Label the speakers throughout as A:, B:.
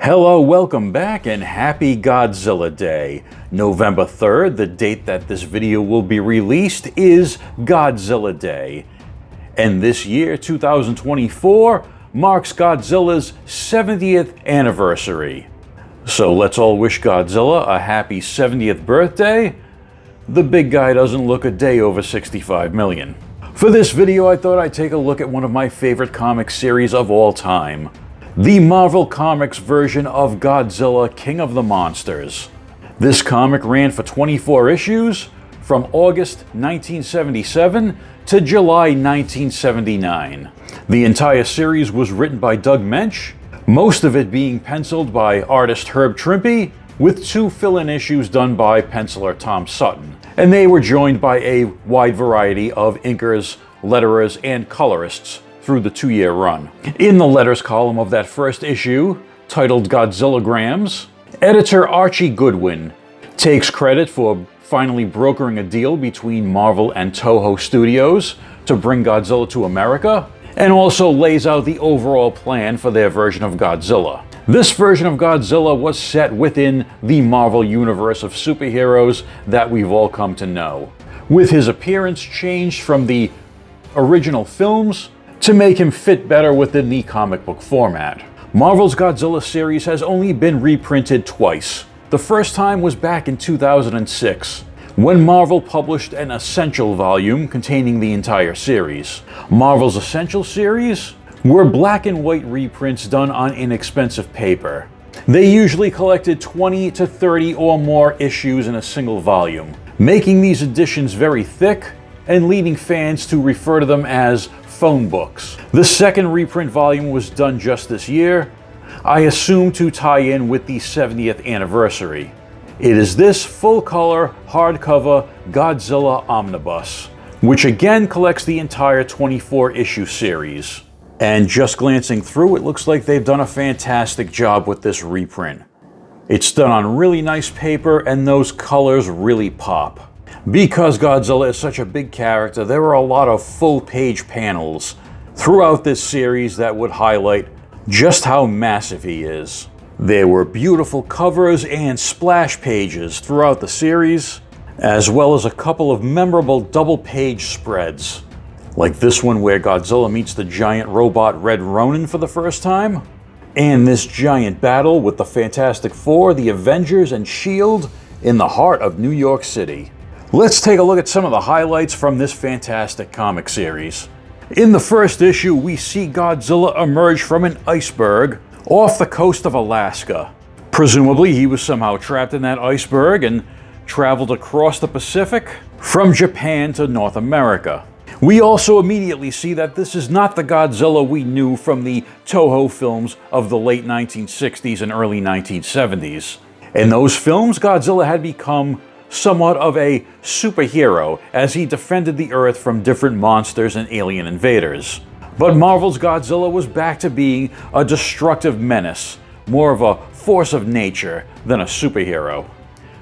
A: Hello, welcome back, and happy Godzilla Day. November 3rd, the date that this video will be released, is Godzilla Day. And this year, 2024, marks Godzilla's 70th anniversary. So let's all wish Godzilla a happy 70th birthday. The big guy doesn't look a day over 65 million. For this video, I thought I'd take a look at one of my favorite comic series of all time. The Marvel Comics version of Godzilla, King of the Monsters. This comic ran for 24 issues from August 1977 to July 1979. The entire series was written by Doug Moench, most of it being penciled by artist Herb Trimpe, with 2 fill-in issues done by penciler Tom Sutton. And they were joined by a wide variety of inkers, letterers, and colorists through the 2-year run. In the letters column of that first issue, titled Godzillograms, editor Archie Goodwin takes credit for finally brokering a deal between Marvel and Toho Studios to bring Godzilla to America, and also lays out the overall plan for their version of Godzilla. This version of Godzilla was set within the Marvel universe of superheroes that we've all come to know, with his appearance changed from the original films to make him fit better within the comic book format. Marvel's Godzilla series has only been reprinted twice. The first time was back in 2006, when Marvel published an Essential volume containing the entire series. Marvel's Essential series were black and white reprints done on inexpensive paper. They usually collected 20 to 30 or more issues in a single volume, making these editions very thick and leading fans to refer to them as phone books. The second reprint volume was done just this year, I assume to tie in with the 70th anniversary. It is this full-color, hardcover Godzilla Omnibus, which again collects the entire 24-issue series. And just glancing through, it looks like they've done a fantastic job with this reprint. It's done on really nice paper, and those colors really pop. Because Godzilla is such a big character, there are a lot of full-page panels throughout this series that would highlight just how massive he is. There were beautiful covers and splash pages throughout the series, as well as a couple of memorable double-page spreads, like this one where Godzilla meets the giant robot Red Ronin for the first time, and this giant battle with the Fantastic Four, the Avengers, and S.H.I.E.L.D. in the heart of New York City. Let's take a look at some of the highlights from this fantastic comic series. In the first issue, we see Godzilla emerge from an iceberg off the coast of Alaska. Presumably, he was somehow trapped in that iceberg and traveled across the Pacific from Japan to North America. We also immediately see that this is not the Godzilla we knew from the Toho films of the late 1960s and early 1970s. In those films, Godzilla had become somewhat of a superhero as he defended the Earth from different monsters and alien invaders. But Marvel's Godzilla was back to being a destructive menace, more of a force of nature than a superhero.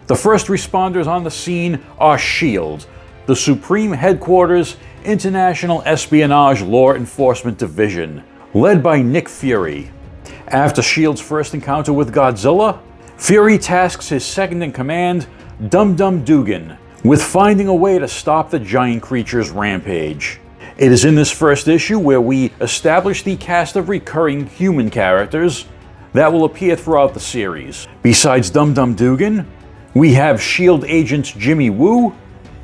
A: The first responders on the scene are S.H.I.E.L.D., the Supreme Headquarters International Espionage Law Enforcement Division, led by Nick Fury. After S.H.I.E.L.D.'s first encounter with Godzilla, Fury tasks his second-in-command, Dum-Dum Dugan, with finding a way to stop the giant creature's rampage. It is in this first issue where we establish the cast of recurring human characters that will appear throughout the series. Besides Dum-Dum Dugan, we have S.H.I.E.L.D. agents Jimmy Woo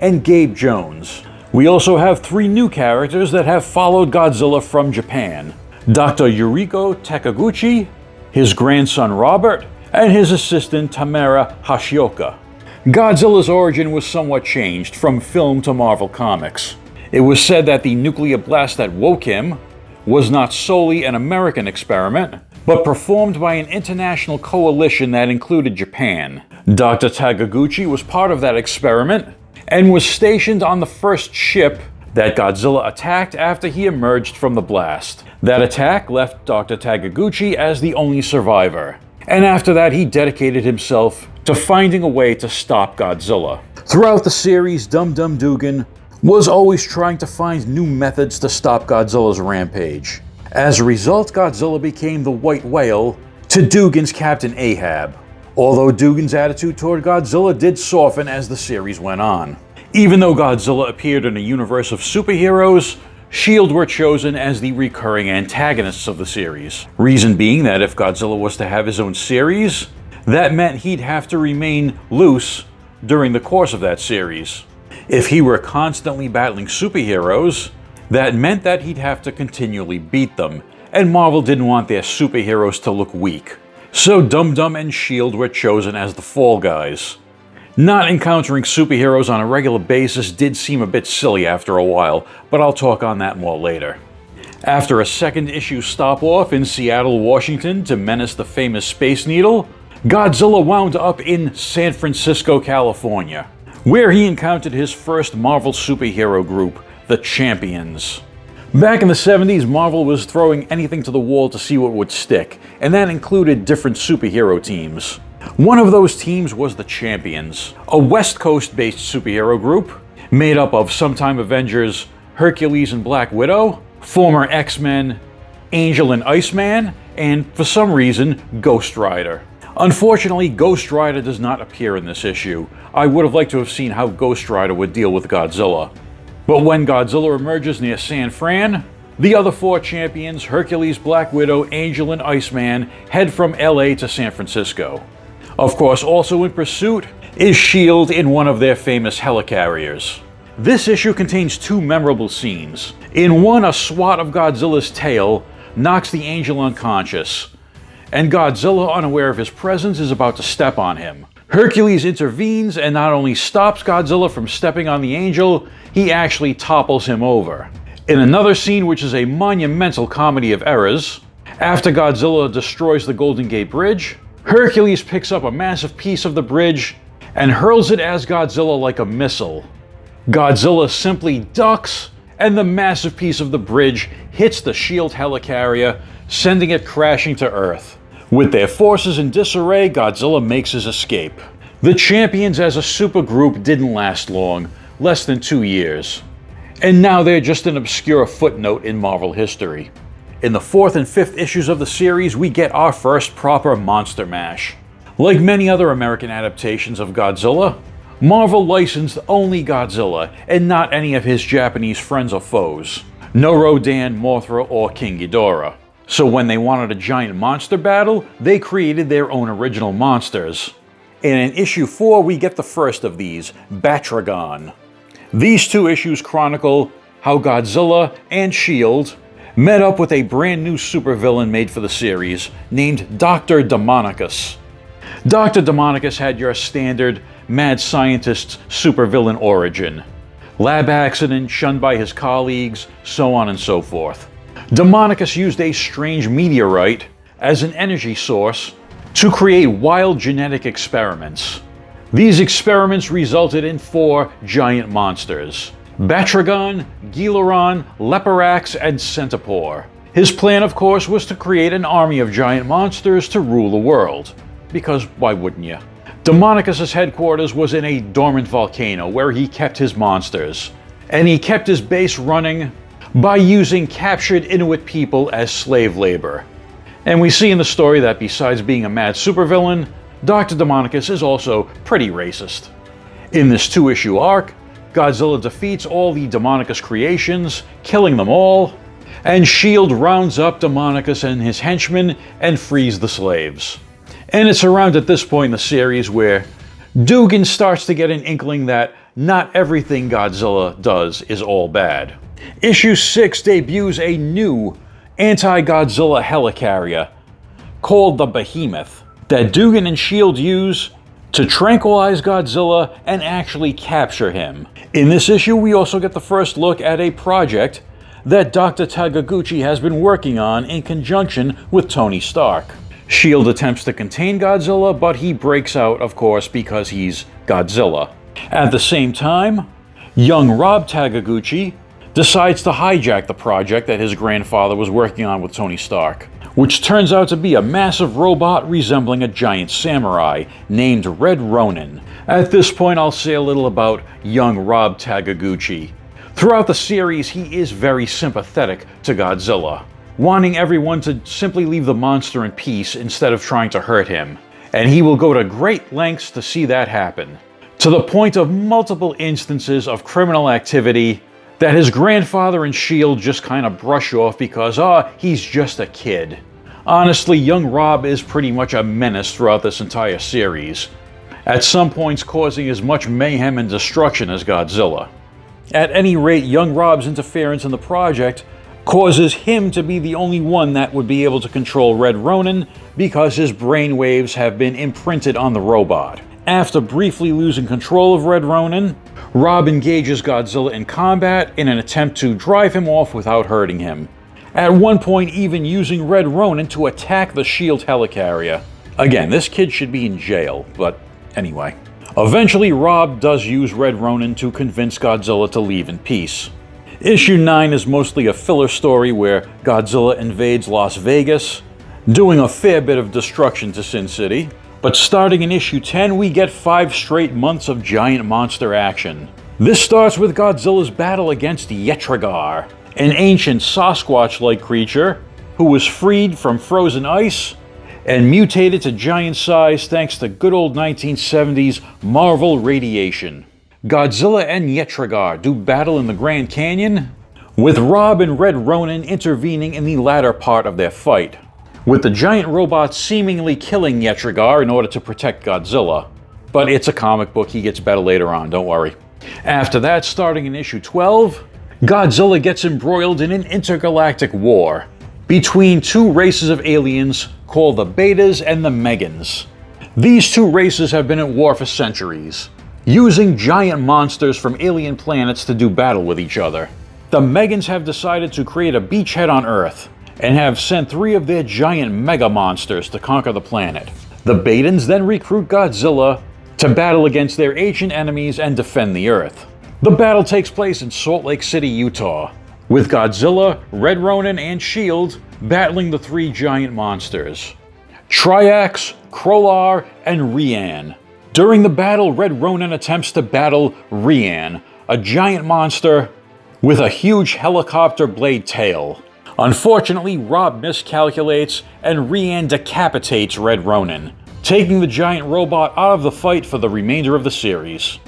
A: and Gabe Jones. We also have 3 new characters that have followed Godzilla from Japan: Dr. Yuriko Takaguchi, his grandson Robert, and his assistant Tamara Hashioka. Godzilla's origin was somewhat changed from film to Marvel Comics. It was said that the nuclear blast that woke him was not solely an American experiment, but performed by an international coalition that included Japan. Dr. Takaguchi was part of that experiment and was stationed on the first ship that Godzilla attacked after he emerged from the blast. That attack left Dr. Takaguchi as the only survivor, and after that he dedicated himself to finding a way to stop Godzilla. Throughout the series, Dum-Dum Dugan was always trying to find new methods to stop Godzilla's rampage. As a result, Godzilla became the white whale to to Dugan's Captain Ahab, although Dugan's attitude toward Godzilla did soften as the series went on. Even though Godzilla appeared in a universe of superheroes, S.H.I.E.L.D. were chosen as the recurring antagonists of the series. Reason being that if Godzilla was to have his own series, that meant he'd have to remain loose during the course of that series. If he were constantly battling superheroes, that meant that he'd have to continually beat them, and Marvel didn't want their superheroes to look weak. So Dum-Dum and S.H.I.E.L.D. were chosen as the fall guys. Not encountering superheroes on a regular basis did seem a bit silly after a while, but I'll talk on that more later. After a second issue stop-off in Seattle, Washington to menace the famous Space Needle, Godzilla wound up in San Francisco, California, where he encountered his first Marvel superhero group, the Champions. Back in the 70s, Marvel was throwing anything to the wall to see what would stick, and that included different superhero teams. One of those teams was the Champions, a West Coast-based superhero group made up of sometime Avengers Hercules and Black Widow, former X-Men Angel and Iceman, and for some reason, Ghost Rider. Unfortunately, Ghost Rider does not appear in this issue. I would have liked to have seen how Ghost Rider would deal with Godzilla. But when Godzilla emerges near San Fran, the other four champions, Hercules, Black Widow, Angel, and Iceman, head from LA to San Francisco. Of course, also in pursuit is S.H.I.E.L.D. in one of their famous helicarriers. This issue contains two memorable scenes. In one, a swat of Godzilla's tail knocks the Angel unconscious, and Godzilla, unaware of his presence, is about to step on him. Hercules intervenes and not only stops Godzilla from stepping on the Angel, he actually topples him over. In another scene, which is a monumental comedy of errors, after Godzilla destroys the Golden Gate Bridge, Hercules picks up a massive piece of the bridge and hurls it as Godzilla like a missile. Godzilla simply ducks, and the massive piece of the bridge hits the S.H.I.E.L.D. helicarrier, sending it crashing to Earth. With their forces in disarray, Godzilla makes his escape. The Champions as a supergroup didn't last long, less than 2 years. And now they're just an obscure footnote in Marvel history. In the 4th and 5th issues of the series, we get our first proper monster mash. Like many other American adaptations of Godzilla, Marvel licensed only Godzilla and not any of his Japanese friends or foes. No Rodan, Mothra, or King Ghidorah. So when they wanted a giant monster battle, they created their own original monsters. And in issue 4, we get the first of these, Batragon. These two issues chronicle how Godzilla and S.H.I.E.L.D. met up with a brand new supervillain made for the series, named Dr. Demonicus. Dr. Demonicus had your standard mad scientist's supervillain origin. Lab accident, shunned by his colleagues, so on and so forth. Demonicus used a strange meteorite as an energy source to create wild genetic experiments. These experiments resulted in 4 giant monsters: Batragon, Gilaron, Leporax, and Centipore. His plan, of course, was to create an army of giant monsters to rule the world. Because why wouldn't you? Demonicus' headquarters was in a dormant volcano where he kept his monsters. And he kept his base running by using captured Inuit people as slave labor. And we see in the story that besides being a mad supervillain, Dr. Demonicus is also pretty racist. In this 2-issue arc, Godzilla defeats all the Demonicus creations, killing them all, and S.H.I.E.L.D. rounds up Demonicus and his henchmen and frees the slaves. And it's around at this point in the series where Dugan starts to get an inkling that not everything Godzilla does is all bad. Issue 6 debuts a new anti-Godzilla helicarrier called the Behemoth that Dugan and S.H.I.E.L.D. use to tranquilize Godzilla and actually capture him. In this issue, we also get the first look at a project that Dr. Tagaguchi has been working on in conjunction with Tony Stark. S.H.I.E.L.D. attempts to contain Godzilla, but he breaks out, of course, because he's Godzilla. At the same time, young Rob Tagaguchi decides to hijack the project that his grandfather was working on with Tony Stark, which turns out to be a massive robot resembling a giant samurai named Red Ronin. At this point, I'll say a little about young Rob Tagaguchi. Throughout the series, he is very sympathetic to Godzilla. wanting everyone to simply leave the monster in peace instead of trying to hurt him. And he will go to great lengths to see that happen, to the point of multiple instances of criminal activity that his grandfather and S.H.I.E.L.D. just kind of brush off because, he's just a kid. Honestly, young Rob is pretty much a menace throughout this entire series, at some points causing as much mayhem and destruction as Godzilla. At any rate, young Rob's interference in the project causes him to be the only one that would be able to control Red Ronin because his brainwaves have been imprinted on the robot. After briefly losing control of Red Ronin, Rob engages Godzilla in combat in an attempt to drive him off without hurting him. At one point even using Red Ronin to attack the S.H.I.E.L.D. helicarrier. Again, this kid should be in jail, but anyway. Eventually, Rob does use Red Ronin to convince Godzilla to leave in peace. Issue 9 is mostly a filler story where Godzilla invades Las Vegas, doing a fair bit of destruction to Sin City. But starting in issue 10, we get 5 straight months of giant monster action. This starts with Godzilla's battle against Yetragar, an ancient Sasquatch-like creature who was freed from frozen ice and mutated to giant size thanks to good old 1970s Marvel radiation. Godzilla and Yetragar do battle in the Grand Canyon, with Rob and Red Ronin intervening in the latter part of their fight, with the giant robot seemingly killing Yetragar in order to protect Godzilla. But it's a comic book, he gets better later on, don't worry. After that, starting in issue 12, Godzilla gets embroiled in an intergalactic war between 2 races of aliens called the Betas and the Megans. These 2 races have been at war for centuries, using giant monsters from alien planets to do battle with each other. The Megans have decided to create a beachhead on Earth, and have sent 3 of their giant mega monsters to conquer the planet. The Betans then recruit Godzilla to battle against their ancient enemies and defend the Earth. The battle takes place in Salt Lake City, Utah, with Godzilla, Red Ronin, and S.H.I.E.L.D. battling the 3 giant monsters: Triax, Krolar, and Rian. During the battle, Red Ronin attempts to battle Rian, a giant monster with a huge helicopter blade tail. Unfortunately, Rob miscalculates and Rian decapitates Red Ronin, taking the giant robot out of the fight for the remainder of the series.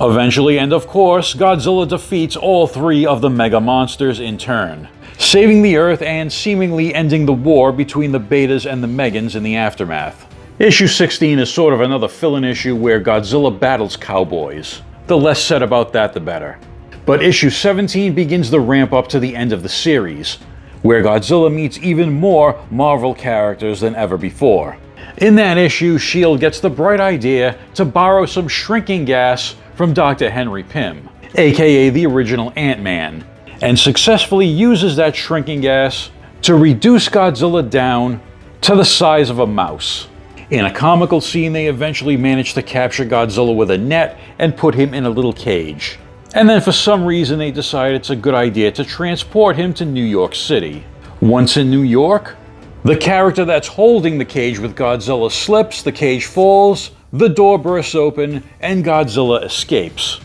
A: Eventually, and of course, Godzilla defeats all 3 of the mega monsters in turn, saving the Earth and seemingly ending the war between the Betas and the Megans in the aftermath. Issue 16 is sort of another fill-in issue where Godzilla battles cowboys. The less said about that, the better. But issue 17 begins the ramp up to the end of the series, where Godzilla meets even more Marvel characters than ever before. In that issue, S.H.I.E.L.D. gets the bright idea to borrow some shrinking gas from Dr. Henry Pym, aka the original Ant-Man, and successfully uses that shrinking gas to reduce Godzilla down to the size of a mouse. In a comical scene, they eventually manage to capture Godzilla with a net and put him in a little cage. And then for some reason they decide it's a good idea to transport him to New York City. Once in New York, the character that's holding the cage with Godzilla slips, the cage falls, the door bursts open, and Godzilla escapes.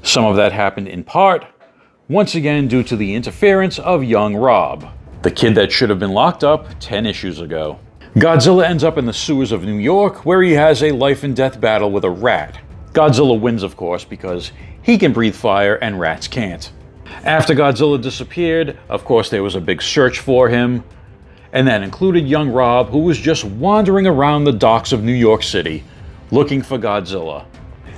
A: Some of that happened in part, once again due to the interference of young Rob, the kid that should have been locked up 10 issues ago. Godzilla ends up in the sewers of New York, where he has a life and death battle with a rat. Godzilla wins, of course, because he can breathe fire and rats can't. After Godzilla disappeared, of course there was a big search for him, and that included young Rob, who was just wandering around the docks of New York City, looking for Godzilla.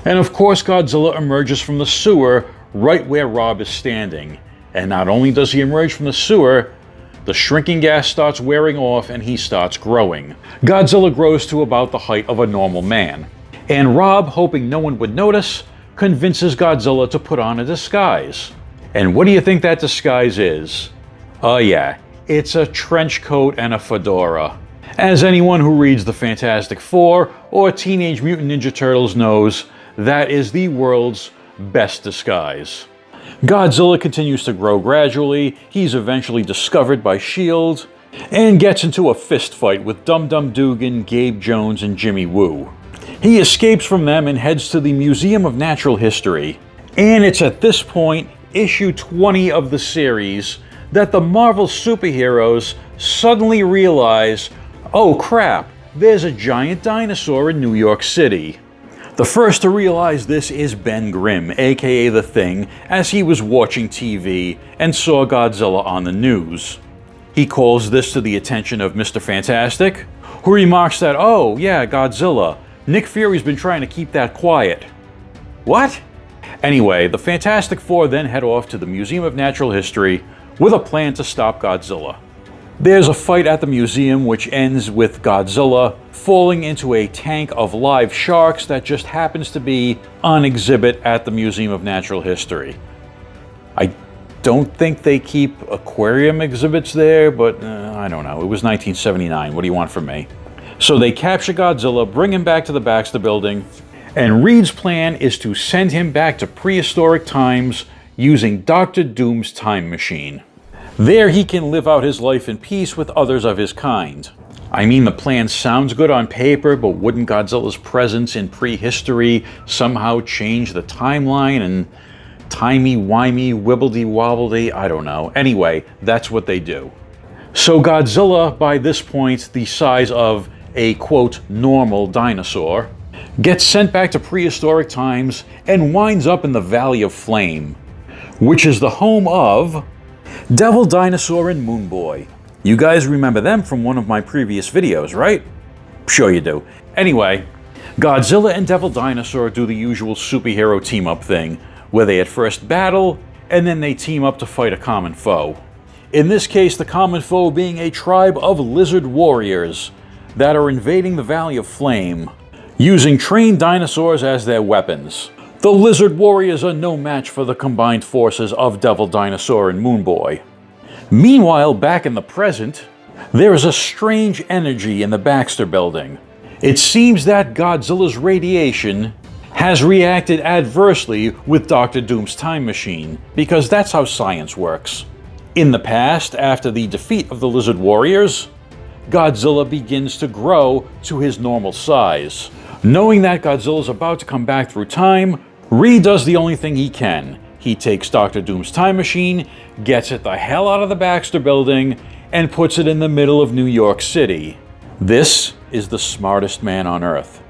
A: And of course Godzilla emerges from the sewer right where Rob is standing. And not only does he emerge from the sewer, the shrinking gas starts wearing off and he starts growing. Godzilla grows to about the height of a normal man. And Rob, hoping no one would notice, convinces Godzilla to put on a disguise. And what do you think that disguise is? Oh yeah, it's a trench coat and a fedora. As anyone who reads the Fantastic Four or Teenage Mutant Ninja Turtles knows, that is the world's best disguise. Godzilla continues to grow gradually. He's eventually discovered by S.H.I.E.L.D. and gets into a fist fight with Dum Dum Dugan, Gabe Jones, and Jimmy Woo. He escapes from them and heads to the Museum of Natural History. And it's at this point, issue 20 of the series, that the Marvel superheroes suddenly realize, oh crap, there's a giant dinosaur in New York City. The first to realize this is Ben Grimm, aka The Thing, as he was watching TV and saw Godzilla on the news. He calls this to the attention of Mr. Fantastic, who remarks that, oh yeah, Godzilla, Nick Fury's been trying to keep that quiet. What? Anyway, the Fantastic Four then head off to the Museum of Natural History with a plan to stop Godzilla. There's a fight at the museum which ends with Godzilla falling into a tank of live sharks that just happens to be on exhibit at the Museum of Natural History. I don't think they keep aquarium exhibits there, but I don't know. It was 1979. What do you want from me? So they capture Godzilla, bring him back to the Baxter Building, and Reed's plan is to send him back to prehistoric times using Dr. Doom's time machine. There he can live out his life in peace with others of his kind. I mean, the plan sounds good on paper, but wouldn't Godzilla's presence in prehistory somehow change the timeline and timey-wimey, wibbledy-wobbledy? I don't know. Anyway, that's what they do. So Godzilla, by this point the size of a, quote, normal dinosaur, gets sent back to prehistoric times and winds up in the Valley of Flame, which is the home of Devil Dinosaur and Moon Boy. You guys remember them from one of my previous videos, right? Sure you do. Anyway, Godzilla and Devil Dinosaur do the usual superhero team-up thing, where they at first battle, and then they team up to fight a common foe. In this case, the common foe being a tribe of lizard warriors that are invading the Valley of Flame, using trained dinosaurs as their weapons. The lizard warriors are no match for the combined forces of Devil Dinosaur and Moon Boy. Meanwhile, back in the present, there is a strange energy in the Baxter Building. It seems that Godzilla's radiation has reacted adversely with Dr. Doom's time machine, because that's how science works. In the past, after the defeat of the lizard warriors, Godzilla begins to grow to his normal size. Knowing that Godzilla's about to come back through time, Reed does the only thing he can. He takes Dr. Doom's time machine, gets it the hell out of the Baxter Building, and puts it in the middle of New York City. This is the smartest man on Earth.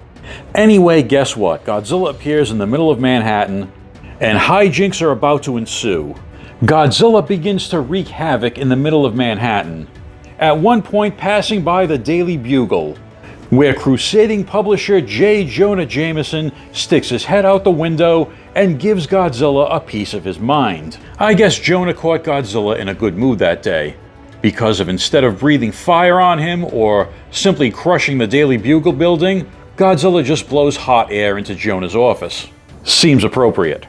A: Anyway, guess what? Godzilla appears in the middle of Manhattan, and hijinks are about to ensue. Godzilla begins to wreak havoc in the middle of Manhattan, at one point passing by the Daily Bugle, where crusading publisher J. Jonah Jameson sticks his head out the window and gives Godzilla a piece of his mind. I guess Jonah caught Godzilla in a good mood that day, because instead of breathing fire on him or simply crushing the Daily Bugle building, Godzilla just blows hot air into Jonah's office. Seems appropriate.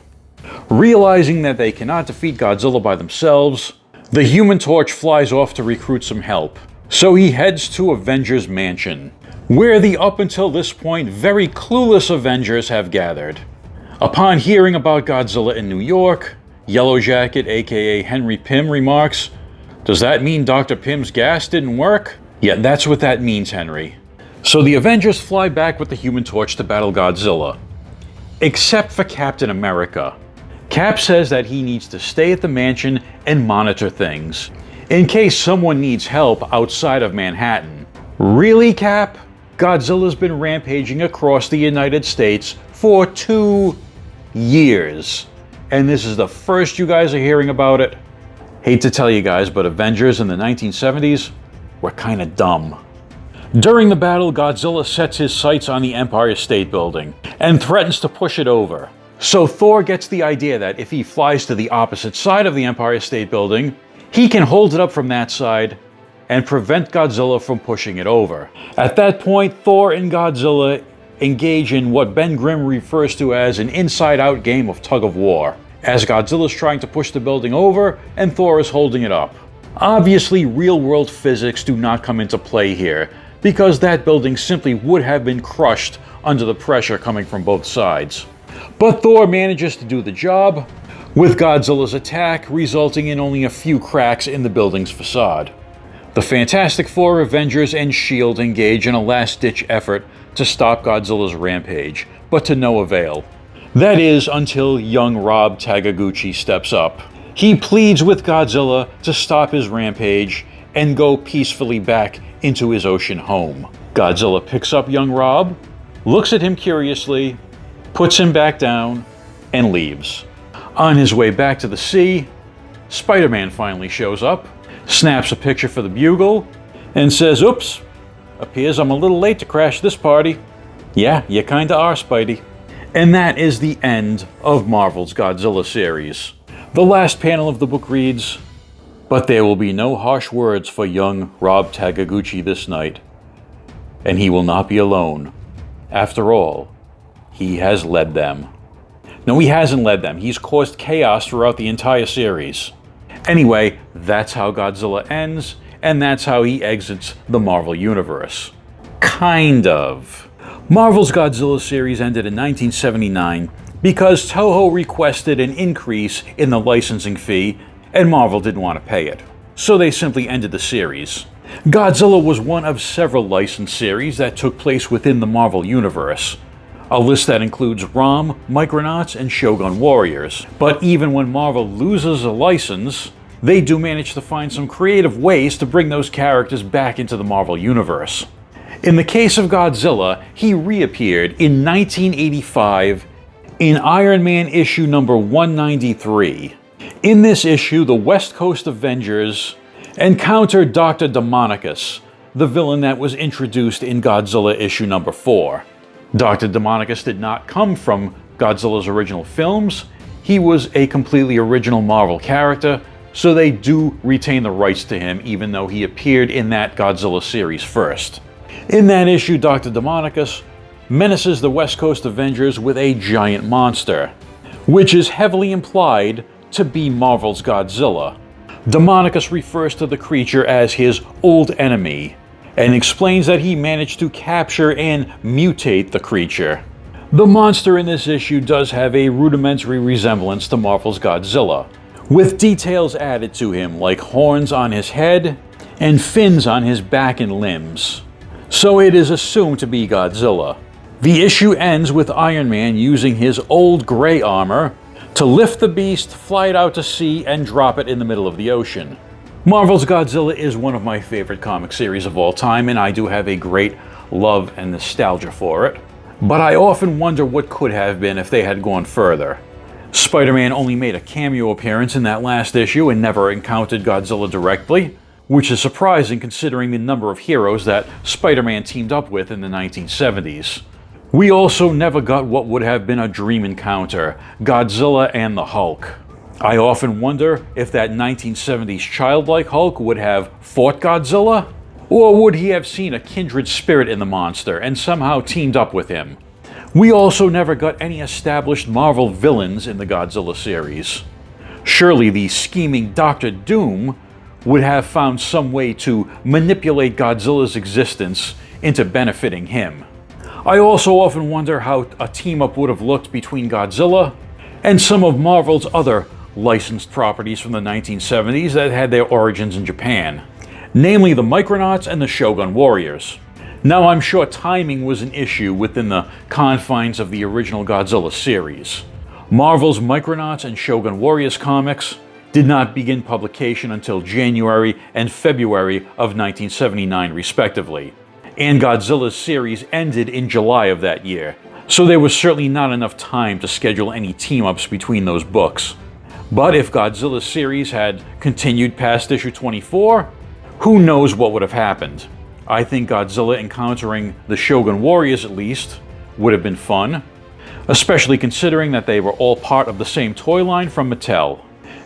A: Realizing that they cannot defeat Godzilla by themselves, the Human Torch flies off to recruit some help. So he heads to Avengers Mansion, where the up until this point very clueless Avengers have gathered. Upon hearing about Godzilla in New York, Yellowjacket aka Henry Pym remarks, "Does that mean Dr. Pym's gas didn't work?" Yeah, that's what that means, Henry. So the Avengers fly back with the Human Torch to battle Godzilla. Except for Captain America. Cap says that he needs to stay at the mansion and monitor things, in case someone needs help outside of Manhattan. Really, Cap? Godzilla's been rampaging across the United States for 2 years. And this is the first you guys are hearing about it? Hate to tell you guys, but Avengers in the 1970s were kinda dumb. During the battle, Godzilla sets his sights on the Empire State Building and threatens to push it over. So Thor gets the idea that if he flies to the opposite side of the Empire State Building, he can hold it up from that side and prevent Godzilla from pushing it over. At that point, Thor and Godzilla engage in what Ben Grimm refers to as an inside-out game of tug-of-war, as Godzilla's trying to push the building over and Thor is holding it up. Obviously, real-world physics do not come into play here, because that building simply would have been crushed under the pressure coming from both sides. But Thor manages to do the job, with Godzilla's attack resulting in only a few cracks in the building's facade. The Fantastic Four, Avengers, and S.H.I.E.L.D. engage in a last-ditch effort to stop Godzilla's rampage, but to no avail. That is, until young Rob Tagaguchi steps up. He pleads with Godzilla to stop his rampage and go peacefully back into his ocean home. Godzilla picks up young Rob, looks at him curiously, puts him back down, and leaves. On his way back to the sea, Spider-Man finally shows up, snaps a picture for the Bugle, and says, "Oops, appears I'm a little late to crash this party." Yeah, you kinda are, Spidey. And that is the end of Marvel's Godzilla series. The last panel of the book reads, "But there will be no harsh words for young Rob Tagaguchi this night, and he will not be alone. After all, he has led them." No, he hasn't led them. He's caused chaos throughout the entire series. Anyway, that's how Godzilla ends, and that's how he exits the Marvel Universe. Kind of. Marvel's Godzilla series ended in 1979 because Toho requested an increase in the licensing fee, and Marvel didn't want to pay it. So they simply ended the series. Godzilla was one of several licensed series that took place within the Marvel Universe. A list that includes ROM, Micronauts, and Shogun Warriors. But even when Marvel loses a license, they do manage to find some creative ways to bring those characters back into the Marvel Universe. In the case of Godzilla, he reappeared in 1985 in Iron Man issue number 193. In this issue, the West Coast Avengers encounter Dr. Demonicus, the villain that was introduced in Godzilla issue number 4. Dr. Demonicus did not come from Godzilla's original films. He was a completely original Marvel character, so they do retain the rights to him even though he appeared in that Godzilla series first. In that issue, Dr. Demonicus menaces the West Coast Avengers with a giant monster, which is heavily implied to be Marvel's Godzilla. Demonicus refers to the creature as his old enemy, and explains that he managed to capture and mutate the creature. The monster in this issue does have a rudimentary resemblance to Marvel's Godzilla, with details added to him like horns on his head and fins on his back and limbs. So it is assumed to be Godzilla. The issue ends with Iron Man using his old gray armor to lift the beast, fly it out to sea, and drop it in the middle of the ocean. Marvel's Godzilla is one of my favorite comic series of all time, and I do have a great love and nostalgia for it. But I often wonder what could have been if they had gone further. Spider-Man only made a cameo appearance in that last issue and never encountered Godzilla directly, which is surprising considering the number of heroes that Spider-Man teamed up with in the 1970s. We also never got what would have been a dream encounter, Godzilla and the Hulk. I often wonder if that 1970s childlike Hulk would have fought Godzilla, or would he have seen a kindred spirit in the monster and somehow teamed up with him. We also never got any established Marvel villains in the Godzilla series. Surely the scheming Dr. Doom would have found some way to manipulate Godzilla's existence into benefiting him. I also often wonder how a team-up would have looked between Godzilla and some of Marvel's other licensed properties from the 1970s that had their origins in Japan, namely the Micronauts and the Shogun Warriors. Now, I'm sure timing was an issue within the confines of the original Godzilla series. Marvel's Micronauts and Shogun Warriors comics did not begin publication until January and February of 1979 respectively, and Godzilla's series ended in July of that year, so there was certainly not enough time to schedule any team-ups between those books. But if Godzilla's series had continued past issue 24, who knows what would have happened. I think Godzilla encountering the Shogun Warriors at least would have been fun, especially considering that they were all part of the same toy line from Mattel.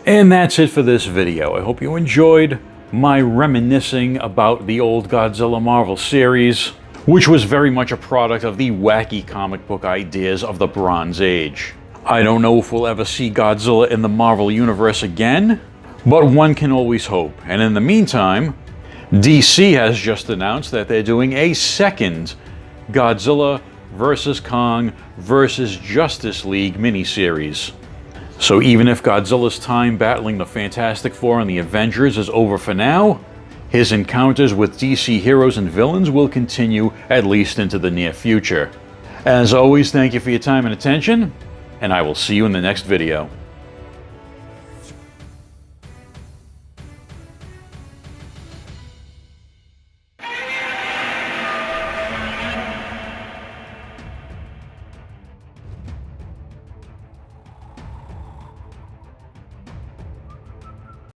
A: And that's it for this video. I hope you enjoyed my reminiscing about the old Godzilla Marvel series, which was very much a product of the wacky comic book ideas of the Bronze Age. I don't know if we'll ever see Godzilla in the Marvel Universe again, but one can always hope. And in the meantime, DC has just announced that they're doing a second Godzilla vs. Kong vs. Justice League miniseries. So even if Godzilla's time battling the Fantastic Four and the Avengers is over for now, his encounters with DC heroes and villains will continue at least into the near future. As always, thank you for your time and attention, and I will see you in the next video.